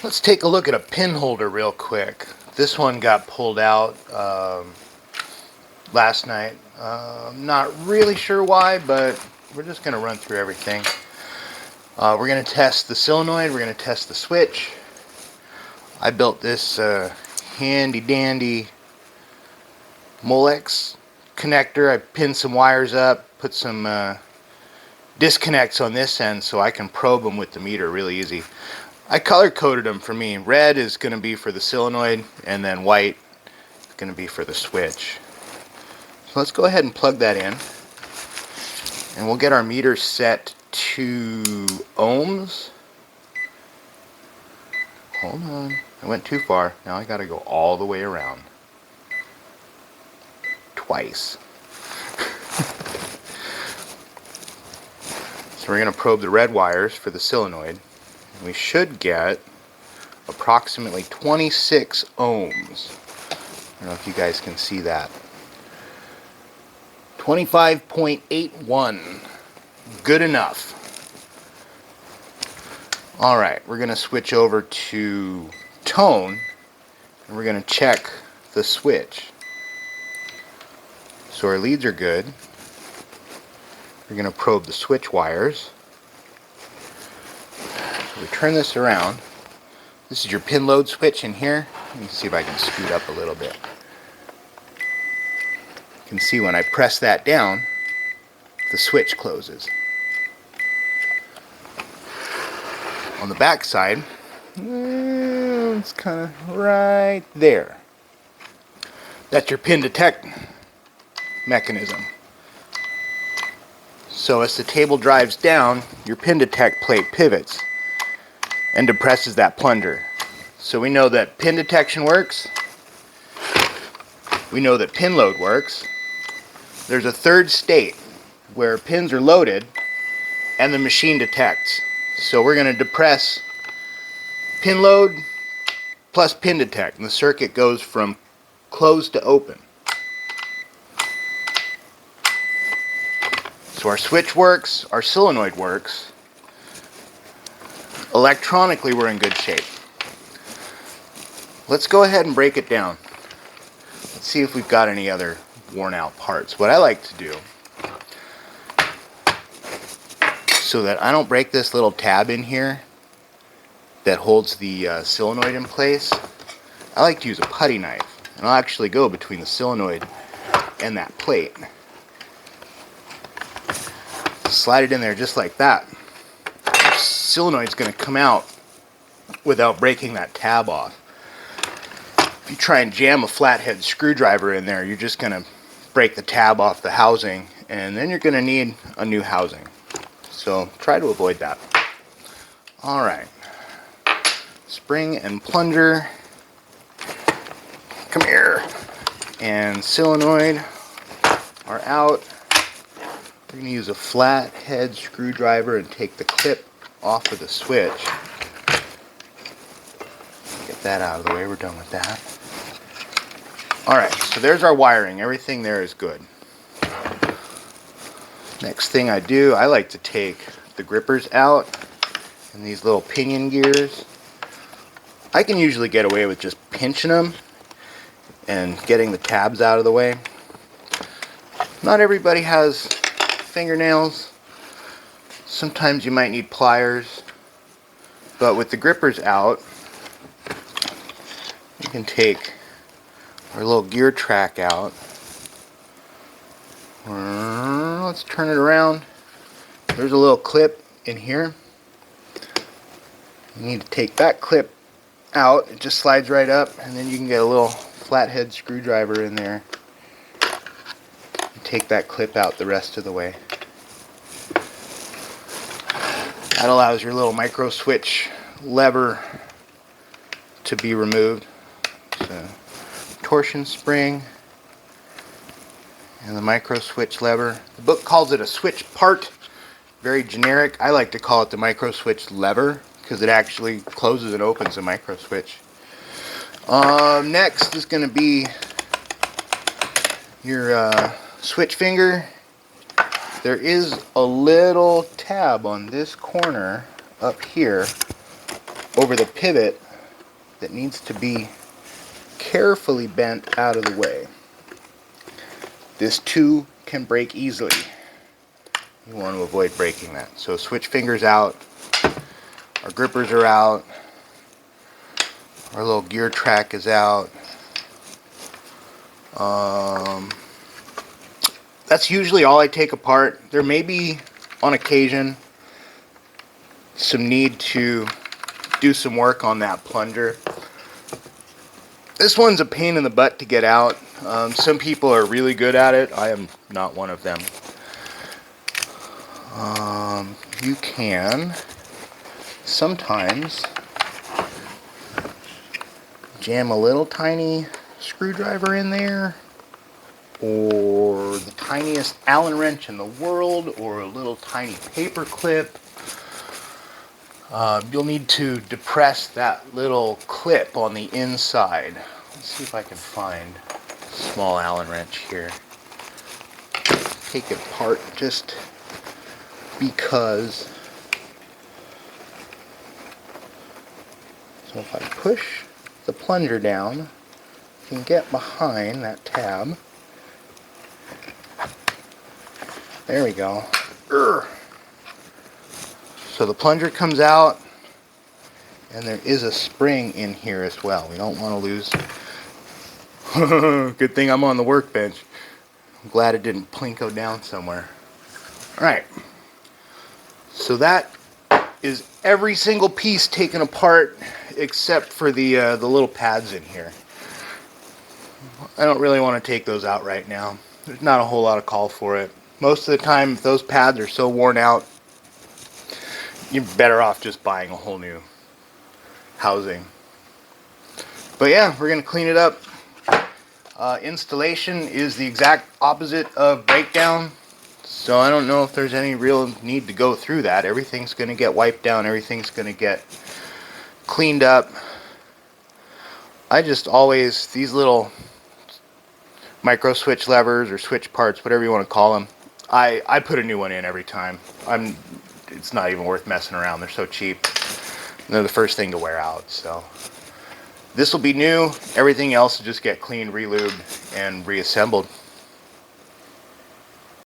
Let's take a look at a pin holder real quick. This one got pulled out last night. Not really sure why, but we're just going to run through everything. We're going to test the solenoid. We're going to test the switch. I built this handy dandy Molex connector. I pinned some wires up, put some disconnects on this end so I can probe them with the meter really easy. I color coded them for me. Red is going to be for the solenoid, and then white is going to be for the switch. So let's go ahead and plug that in, and we'll get our meter set to ohms. Hold on, I went too far. Now I got to go all the way around twice. So we're going to probe the red wires for the solenoid. We should get approximately 26 ohms. I don't know if you guys can see that. 25.81. Good enough. Alright, we're going to switch over to tone, and we're going to check the switch. So our leads are good. We're going to probe the switch wires. So we turn this around. This is your pin load switch in here. Let me see if I can scoot up a little bit. You can see when I press that down, the switch closes. On the back side, it's kind of right there. That's your pin detect mechanism. So as the table drives down, your pin detect plate pivots and depresses that plunger. So we know that pin detection works. We know that pin load works. There's a third state where pins are loaded and the machine detects. So we're going to depress pin load plus pin detect, and the circuit goes from closed to open. So our switch works, our solenoid works. Electronically, we're in good shape. Let's go ahead and break it down. Let's see if we've got any other worn out parts. What I like to do, so that I don't break this little tab in here that holds the solenoid in place, I like to use a putty knife. And I'll actually go between the solenoid and that plate. Slide it in there just like that. Solenoid's going to come out without breaking that tab off. If you try and jam a flathead screwdriver in there, you're just going to break the tab off the housing, and then you're going to need a new housing. So try to avoid that. Alright, spring and plunger, come here, and solenoid are out. We're going to use a flathead screwdriver and take the clip off of the switch. Get that out of the way, we're done with that. Alright, so there's our wiring. Everything there is good. Next thing I do, I like to take the grippers out and these little pinion gears. I can usually get away with just pinching them and getting the tabs out of the way. Not everybody has fingernails. Sometimes you might need pliers, but with the grippers out, you can take our little gear track out. Let's turn it around. There's a little clip in here. You need to take that clip out. It just slides right up, and then you can get a little flathead screwdriver in there and take that clip out the rest of the way. That allows your little micro switch lever to be removed. So, torsion spring and the micro switch lever. The book calls it a switch part. Very generic. I like to call it the micro switch lever because it actually closes and opens the micro switch. Next is going to be your switch finger. There is a little tab on this corner up here over the pivot that needs to be carefully bent out of the way. This too can break easily. You want to avoid breaking that. So switch fingers out, our grippers are out, our little gear track is out. That's usually all I take apart. There may be, on occasion, some need to do some work on that plunger. This one's a pain in the butt to get out. Some people are really good at it. I am not one of them. You can sometimes jam a little tiny screwdriver in there, or the tiniest Allen wrench in the world, or a little tiny paper clip. You'll need to depress that little clip on the inside. Let's see if I can find a small Allen wrench here. Take it apart just because. So if I push the plunger down, you can get behind that tab. There we go. So the plunger comes out, and there is a spring in here as well. We don't want to lose. Good thing I'm on the workbench. I'm glad it didn't plinko down somewhere. Alright. So that is every single piece taken apart except for the little pads in here. I don't really want to take those out right now. There's not a whole lot of call for it. Most of the time, if those pads are so worn out, you're better off just buying a whole new housing. But yeah, we're going to clean it up. Installation is the exact opposite of breakdown, so I don't know if there's any real need to go through that. Everything's going to get wiped down, everything's going to get cleaned up. I just always, these little micro switch levers or switch parts, whatever you want to call them, I put a new one in every time. It's not even worth messing around. They're so cheap. They're the first thing to wear out. So this will be new. Everything else will just get cleaned, relubed, and reassembled.